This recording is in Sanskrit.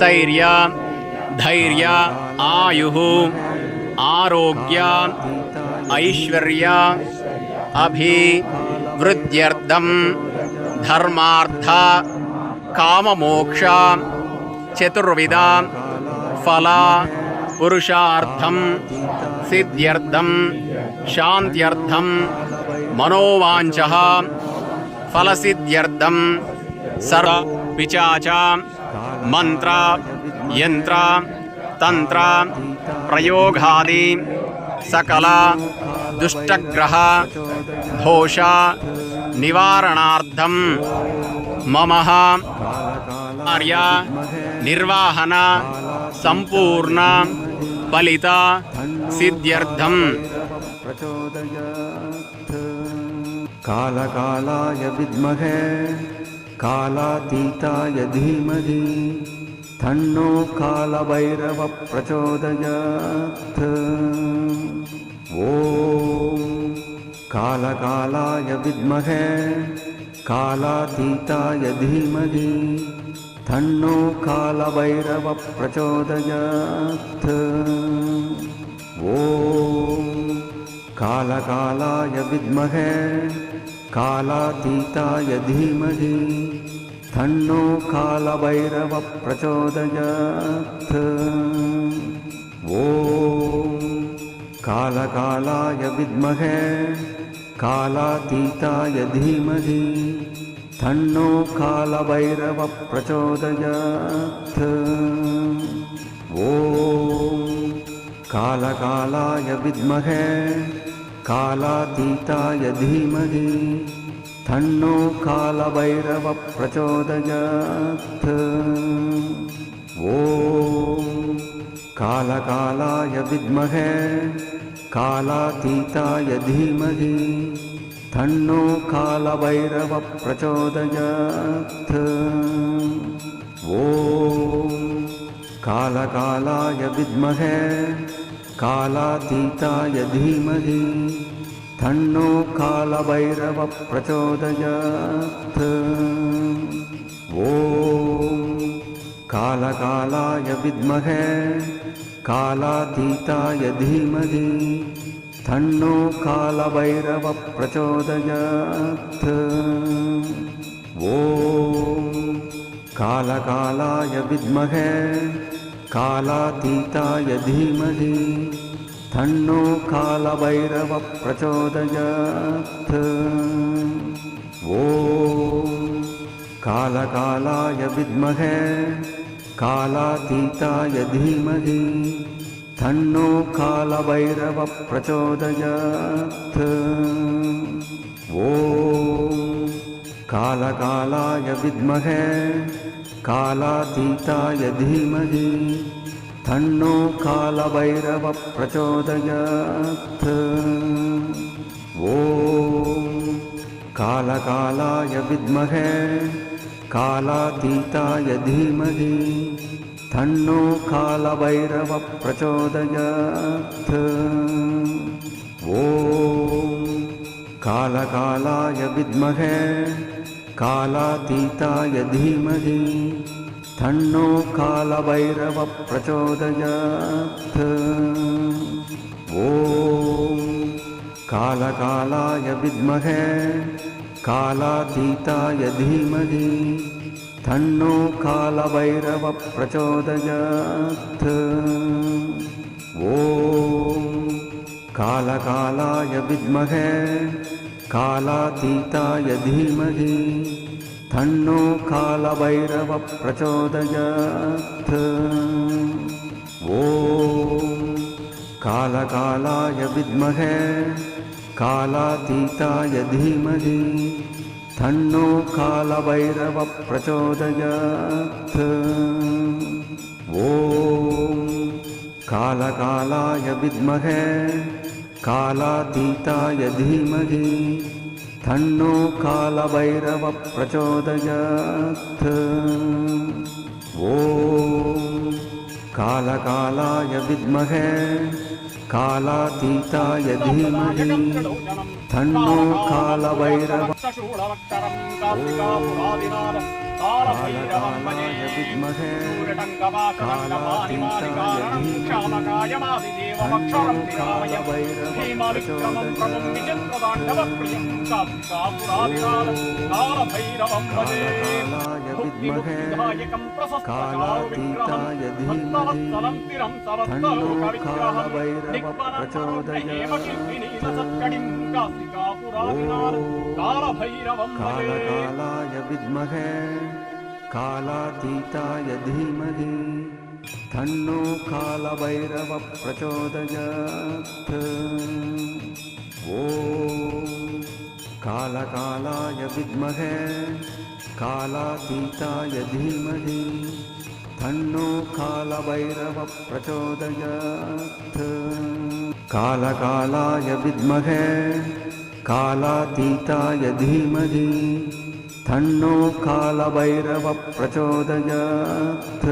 स्थैर्य धैर्य आयुः आरोग्य ऐश्वर्य अभिवृद्ध्यर्थं धर्मार्थ काममोक्ष चतुर्विध फल पुरुषार्थं सिद्ध्यर्थं शान्त्यर्थं मनोवाञ्छः फलसिद्ध्यर्थं सर्व पिशाच मंत्र यंत्र तंत्र प्रयोगादि सकल दुष्टग्रह दोष निवारणार्थं मम कार्य निर्वाहन संपूर्ण फलित सिद्ध्यर्थं कालकालाय विद्महे कालातीताय धीमहि तन्नो कालभैरव प्रचोदयात्। ॐ कालकालाय विद्महे कालातीताय धीमहि तन्नो कालभैरव प्रचोदयात्। ॐ कालकालाय विद्महे कालातीताय धीमहि तन्नो कालभैरव प्रचोदयात्। ॐ कालकालाय विद्महे कालातीताय धीमहि तन्नो कालभैरव प्रचोदयात्। ॐ कालकालाय विद्महे कालातीताय धीमहि तन्नो कालभैरव प्रचोदयात्। ॐ कालकालाय विद्महे कालातीताय धीमहि तन्नो कालभैरव प्रचोदयात्। ॐ कालकालाय विद्महे कालातीताय धीमहि तन्नो कालभैरव प्रचोदयात्। ॐ कालकालाय विद्महे कालातीताय धीमहि तन्नो कालभैरव प्रचोदयात्। ॐ कालकालाय विद्महे कालातीताय धीमहि तन्नो कालभैरव प्रचोदयात्। ॐ कालकालाय विद्महे कालातीताय धीमहि तन्नो कालभैरव प्रचोदयात्। ॐ कालकालाय विद्महे कालातीताय धीमहि तन्नो कालभैरव प्रचोदयात्। ॐ कालकालाय विद्महे कालातीताय धीमहि तन्नो कालभैरव प्रचोदयात्। ॐ कालकालाय विद्महे कालातीताय धीमहि तन्नो कालभैरव प्रचोदयात्। ॐ कालकालाय विद्महे कालातीताय धीमहि तन्नो कालभैरव प्रचोदयात्। ॐ कालकालाय विद्महे कालातीताय धीमहि तन्नो कालभैरव प्रचोदयात्। ॐ कालकालाय विद्महे कालातीताय धीमहि तन्नो कालभैरव प्रचोदयात्। ॐ कालकालाय विद्महे कालातीताय धीमहि तन्नो कालभैरव प्रचोदयात्। ॐ कालकालाय विद्महे कालातीताय धीमहि तन्नो कालभैरव कालभैरवं भजे कालकालाय विद्महे सूर्यटङ्कवासरङ्गपाणिमादिकारणं क्षामकायमादिदेवमक्षरं निरामयं भीमविक्रमं प्रभुं विचित्रताण्डवप्रियं कार्तिकापुरादिकालं कालभैरवं भजे मुक्तिमुक्तिदायकं प्रशस्तचारुविग्रहं भक्तवत्सलं तिरं सवत्सलोकविग्रहं दिक्पनन्दहेमशिल्पिनीलसत्कडिं कार्तिकापुरादिकालं कालभैरवं भजे कालकालाय विद्महे कालातीताय धीमहि तन्नो कालभैरवः प्रचोदयात् ॐ कालकालाय विद्महे कालातीताय धीमहि तन्नो कालभैरवः प्रचोदयात् कालकालाय विद्महे कालातीताय धीमहि तन्नो कालभैरवः प्रचोदयात्